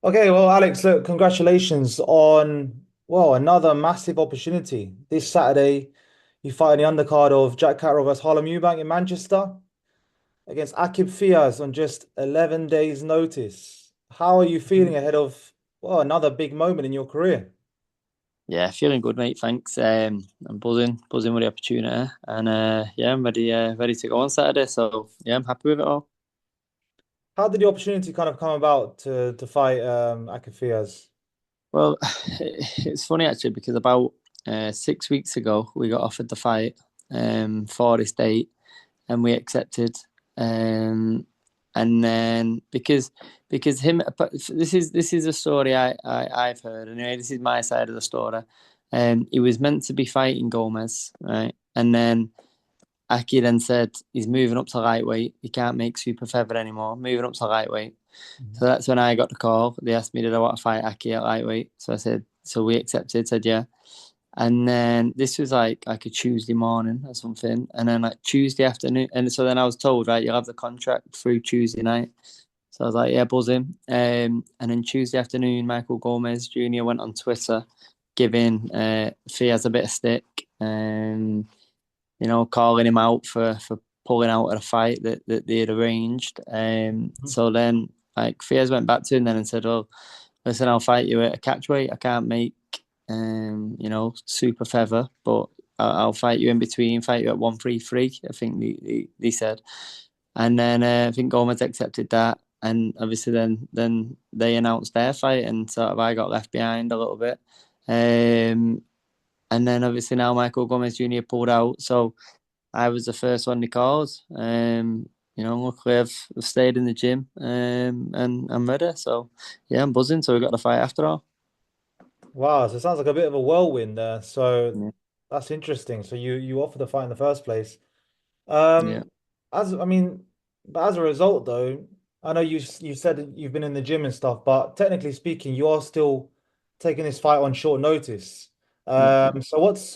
Okay, well, Alex, look, congratulations on, well, another massive opportunity. This Saturday, you fight in the undercard of Jack Catterall versus Harlem Eubank in Manchester against Aqib Fiaz on just 11 days' notice. How are you feeling Mhm. ahead of, well, another big moment in your career? Yeah, feeling good, mate. Thanks. I'm buzzing with the opportunity, and yeah, I'm ready to go on Saturday. So yeah, I'm happy with it all. How did the opportunity kind of come about to fight Aqib Fiaz? Well, it's funny actually because about 6 weeks ago we got offered the fight for this date, and we accepted. Um, and then because him, this is a story I've heard. Anyway, this is my side of the story. He was meant to be fighting Gomez, right? And then Aki then said he's moving up to lightweight. He can't make super feather anymore. Moving up to lightweight. So that's when I got the call. They asked me, did I want to fight Aki at lightweight? So I said, so we accepted. Said yeah. And then this was like a Tuesday morning or something. And then like Tuesday afternoon, and so then I was told, right, you'll have the contract through Tuesday night. So I was like, yeah, buzzing. And then Tuesday afternoon, Michael Gomez Jr. went on Twitter, giving Fiaz a bit of stick. Calling him out for pulling out of the fight that they had arranged. So then like Fiaz went back to him then and said, "Oh, listen, I'll fight you at a catchweight. I can't make super feather, but I'll fight you in between, fight you at 133." I think they said. And then I think Gomez accepted that. And obviously then they announced their fight and sort of I got left behind a little bit. Um, and then obviously now Michael Gomez Jr. pulled out. So I was the first one they called. Luckily I've stayed in the gym and I'm ready. So yeah, I'm buzzing. So we got the fight after all. Wow, so it sounds like a bit of a whirlwind there. So Yeah. that's interesting. So you offered the fight in the first place. Yeah. Um, as I mean, but as a result, though, I know you said that you've been in the gym and stuff, but technically speaking, you are still taking this fight on short notice. Yeah. So what's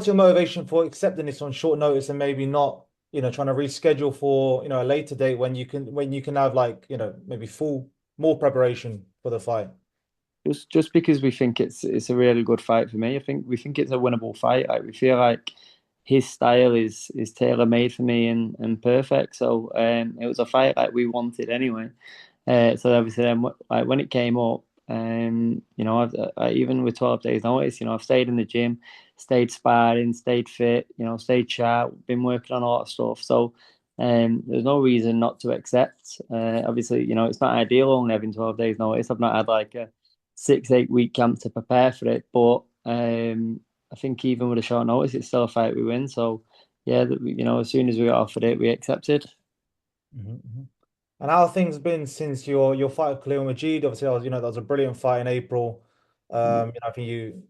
your motivation for accepting this on short notice and maybe not, trying to reschedule for, a later date when you can have like, maybe full more preparation for the fight. Just because we think it's a really good fight for me. I think we think it's a winnable fight. Like we feel like his style is tailor made for me and perfect. So it was a fight like we wanted anyway. So obviously then like when it came up, even with 12 days notice, I've stayed in the gym, stayed sparring, stayed fit, stayed sharp, been working on a lot of stuff. So there's no reason not to accept. Obviously, it's not ideal only having 12 days notice. I've not had like a 6, 8 week camp to prepare for it. But I think even with a short notice, it's still a fight we win. So yeah, as soon as we got offered it, we accepted. Mhm, mhm. And how have things been since your fight with Khalil Majid? Obviously, that was a brilliant fight in April. I think you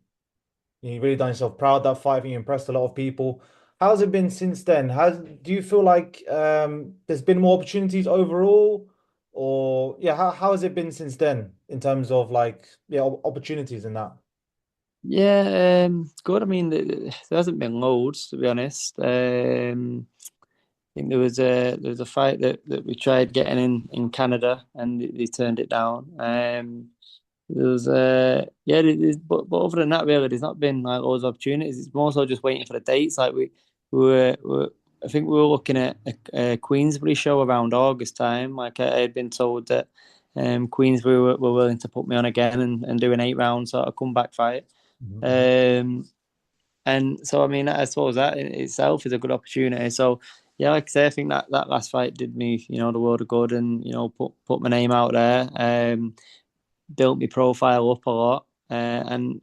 really done yourself proud that fight. I think you impressed a lot of people. How's it been since then? Do you feel like there's been more opportunities overall, or yeah, how has it been since then in terms of like yeah opportunities in that? Yeah, good. I mean, there hasn't been loads to be honest. I think there was a fight that we tried getting in Canada and they turned it down. But other than that, really, there's not been like loads of opportunities. It's more so just waiting for the dates. Like we were I think we were looking at a Queensbury show around August time. Like I had been told that Queensbury were willing to put me on again and do an 8 round sort of comeback fight. Mhm, Um, and so, I mean, I suppose that in itself is a good opportunity. So, yeah, like I say, I think that last fight did me, the world of good, and put my name out there, built my profile up a lot, and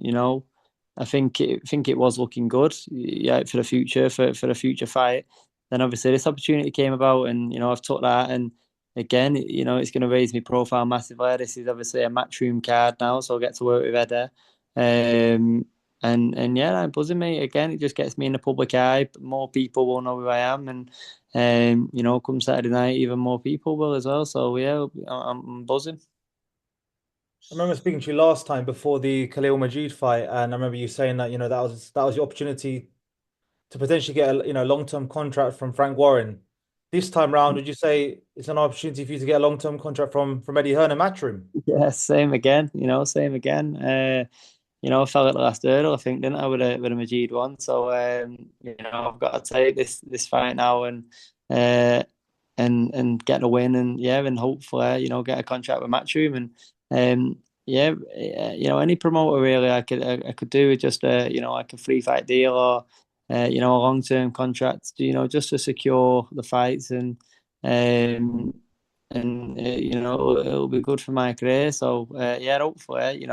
I think it was looking good, yeah, for the future, for the future fight. Then obviously this opportunity came about, and I've took that, and again, it's going to raise my profile massively. This is obviously a matchroom card now, so I get to work with Eder. And yeah, I'm buzzing, mate. Again, it just gets me in the public eye. More people will know who I am, and come Saturday night, even more people will as well. So yeah, I'm buzzing. I remember speaking to you last time before the Khalil Majid fight, and I remember you saying that that was your opportunity to potentially get a long-term contract from Frank Warren. this time round, would you say it's an opportunity for you to get a long-term contract from Eddie Hearn and Matchroom? Yeah, same again. Same again. I fell at the last hurdle, I think, didn't I, with a Majid one. So I've got to take this fight now and get a win, and yeah, and hopefully get a contract with Matchroom, and yeah, any promoter really I could do with just like a free fight deal, or a long term contract, just to secure the fights, um it'll be good for my career. So yeah, hopefully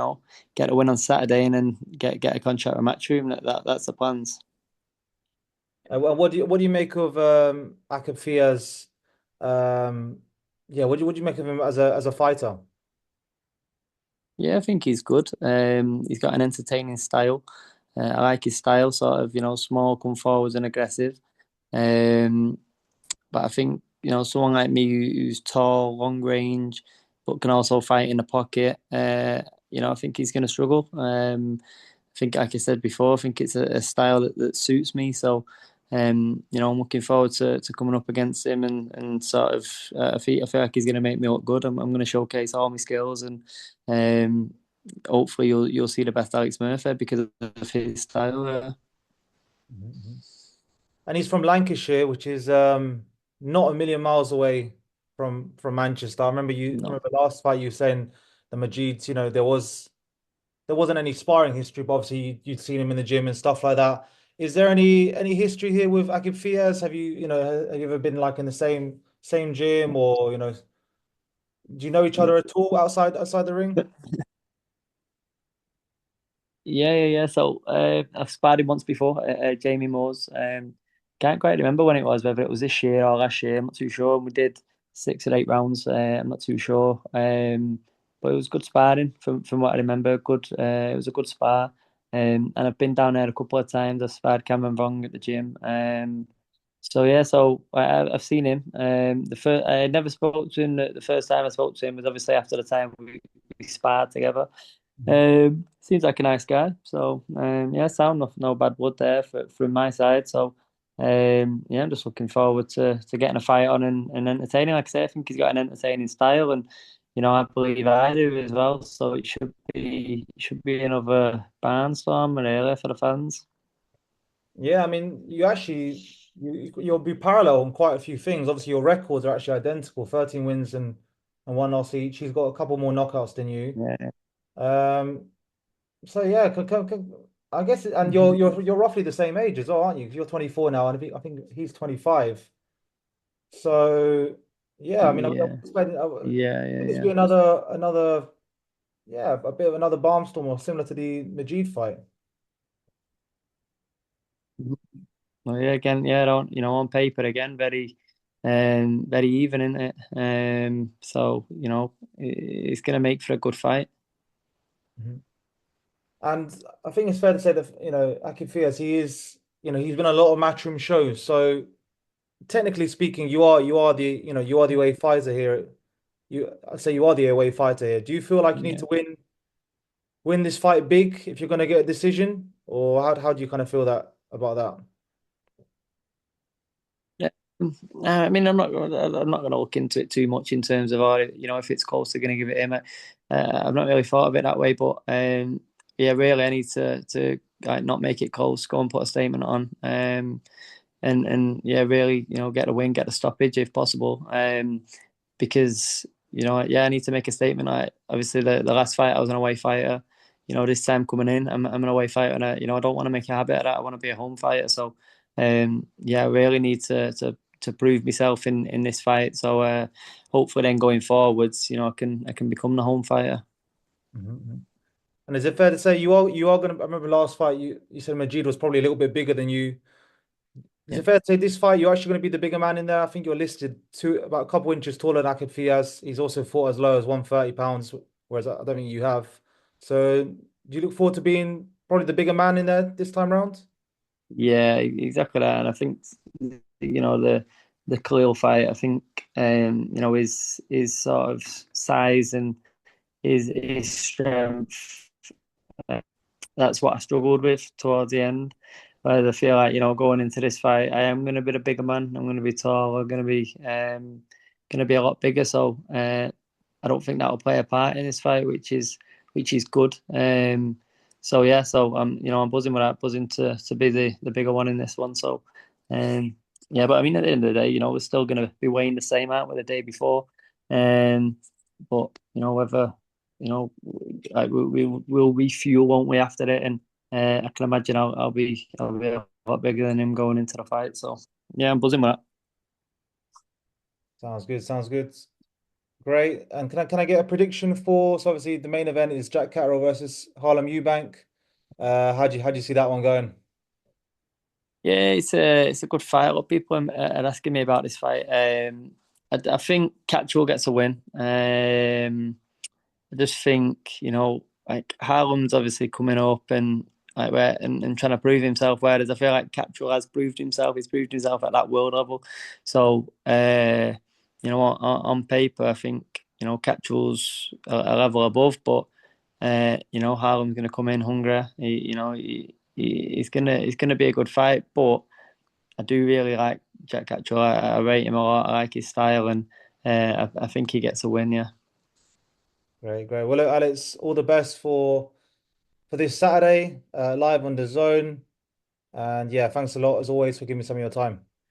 get a win on Saturday and then get a contract with Matchroom. That's the plans. And what do you make of Aqib Fiaz? Um, yeah, what do you make of him as a fighter? Yeah, I think he's good. He's got an entertaining style. I like his style, sort of, small, come forwards and aggressive. Um, but I think, someone like me who's tall, long range, but can also fight in the pocket, I think he's going to struggle. I think, like I said before, I think it's a style that suits me. So, I'm looking forward to coming up against him, and sort of, I feel like he's going to make me look good. I'm going to showcase all my skills, and um, hopefully you'll see the best Alex Murphy because of his style. Mhm. And he's from Lancashire, which is not a million miles away from Manchester. I No. remember last fight you were saying the Majids, there wasn't any sparring history, but obviously you'd seen him in the gym and stuff like that. Is there any history here with Aqib Fiaz? Have you ever been like in the same gym, or do you know each other at all outside the ring? Yeah. So I've sparred him once before, Jamie Moore's. Can't quite remember when it was, whether it was this year or last year. I'm not too sure. And we did 6 or 8 rounds. I'm not too sure. But it was good sparring from what I remember. Good. It was a good spar. And I've been down there a couple of times. I've sparred Cameron Vong at the gym. So yeah, so I've seen him. The first I never spoke to him. The first time I spoke to him was obviously after the time we sparred together. Mhm. Seems like a nice guy. So yeah, sound no bad blood there from my side. So yeah, I'm just looking forward to getting a fight on and entertaining. Like I say, I think he's got an entertaining style, and I believe I do as well. So it should be another barnstorm really for the fans. Yeah, I mean, you'll be parallel on quite a few things. Obviously, your records are actually identical, 13 wins and one loss each. He's got a couple more knockouts than you. Yeah. Um, so yeah, I guess, and Mhm. you're roughly the same age as well, aren't you? 'Cause you're 24 now, and I think he's 25. So yeah, I mean, I Yeah. expect Yeah. this be Yeah. another yeah, a bit of another barnstorm or similar to the Majid fight. Mhm. Well, yeah, again, yeah, on paper again, very even in it. So it's gonna make for a good fight. Mhm. And I think it's fair to say that, Aqib Fiaz, he's been on a lot of matchroom shows. So technically speaking, you are the away fighter here. I'd say you are the away fighter here. Do you feel like you need Yeah. to win this fight big if you're going to get a decision, or how do you kind of feel that about that? Yeah. I mean, I'm not going to look into it too much in terms of, if it's close, they're going to give it him. I've not really thought of it that way, but yeah, really, I need to like not make it close. Go and put a statement on, and yeah, really, get a win, get a stoppage if possible. Because yeah, I need to make a statement. Obviously the last fight I was an away fighter. This time coming in, I'm an away fighter, and I don't want to make a habit of that. I want to be a home fighter. So, yeah, I really need to prove myself in this fight. So, hopefully, then going forwards, I can become the home fighter. Mhm. And is it fair to say you are going to? I remember last fight you said Majid was probably a little bit bigger than you. Is Yeah. it fair to say this fight you're actually going to be the bigger man in there? I think you're listed about a couple inches taller than Akid Fiaz. He's also fought as low as 130 pounds, whereas I don't think you have. So do you look forward to being probably the bigger man in there this time round? Yeah, exactly that. And I think the Khalil fight. I think his sort of size and his strength. That's what I struggled with towards the end. Whereas I feel like, going into this fight, I am going to be the bigger man. I'm going to be tall. I'm going to be a lot bigger. So I don't think that'll play a part in this fight, which is good. So yeah, so I'm buzzing with that, buzzing to be the bigger one in this one. So yeah, but I mean, at the end of the day, we're still going to be weighing the same out with the day before. Um, but whether like we'll refuel, won't we, after it? And I can imagine I'll be a lot bigger than him going into the fight. So yeah, I'm buzzing with that. Sounds good. Sounds good. Great. And can I get a prediction for? So obviously the main event is Jack Catterall versus Harlem Eubank. How do you see that one going? Yeah, it's a good fight. A lot of people are asking me about this fight. I think Catchall gets a win. I just think, like Harlem's obviously coming up and like and trying to prove himself. Whereas I feel like Catchall has proved himself. He's proved himself at that world level. So on paper, I think Catchall's a level above, but Harlem's going to come in hungry. He's gonna be a good fight, but I do really like Jack Catchall. I rate him a lot. I like his style, and I think he gets a win. Yeah. Great, great. Well, look, Alex, all the best for this Saturday, live on the Zone. And yeah, thanks a lot as always for giving me some of your time.